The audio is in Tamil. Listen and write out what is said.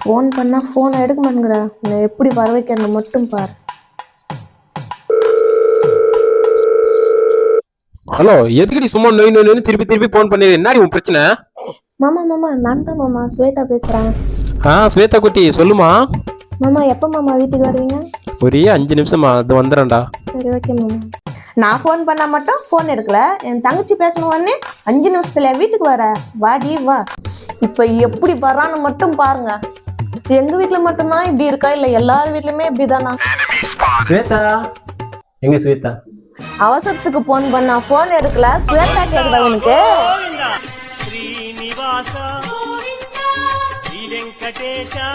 ஃபோன் பண்ணா ஃபோனை எடுக்க மாட்டேங்கிற. நான் எப்படி வர வைக்கிறேன்னு மட்டும் பாரு. ஹலோ, எதுக்கடி சும்மா நோய் நோய் திருப்பி திருப்பி போன் பண்ணி என்னடி உன் பிரச்சனை? மாமா மாமா நான் தான் மாமா ஸ்வேதா பேசுறேன். ஸ்வேதா குட்டி சொல்லுமா. மாமா எப்போ மாமா வீட்டுக்கு வருவீங்க? ஒரே 5 நிமிஷமா அது வந்துடுறேன்டா. சரி ஓகே மாமா. நான் ஃபோன் பண்ணா மட்டும் ஃபோன் எடுக்கல, என் தங்கச்சி பேசணும் உடனே 5 நிமிஷத்துல வீட்டுக்கு வர. வாடி வா. இப்போ எப்படி வரான்னு மட்டும் பாருங்க. எங்க வீட்டுல மட்டும்தான் இப்படி இருக்கா இல்ல எல்லார் வீட்லயுமே இப்படிதானா? ஸ்வேதா எங்க ஸ்வேதா? அவசரத்துக்கு போன் பண்ணா போன் எடுக்கல, ஸ்வேதா கேக்குதா உனக்கு? ஸ்ரீனிவாசா ஸ்ரீ வெங்கடேஷா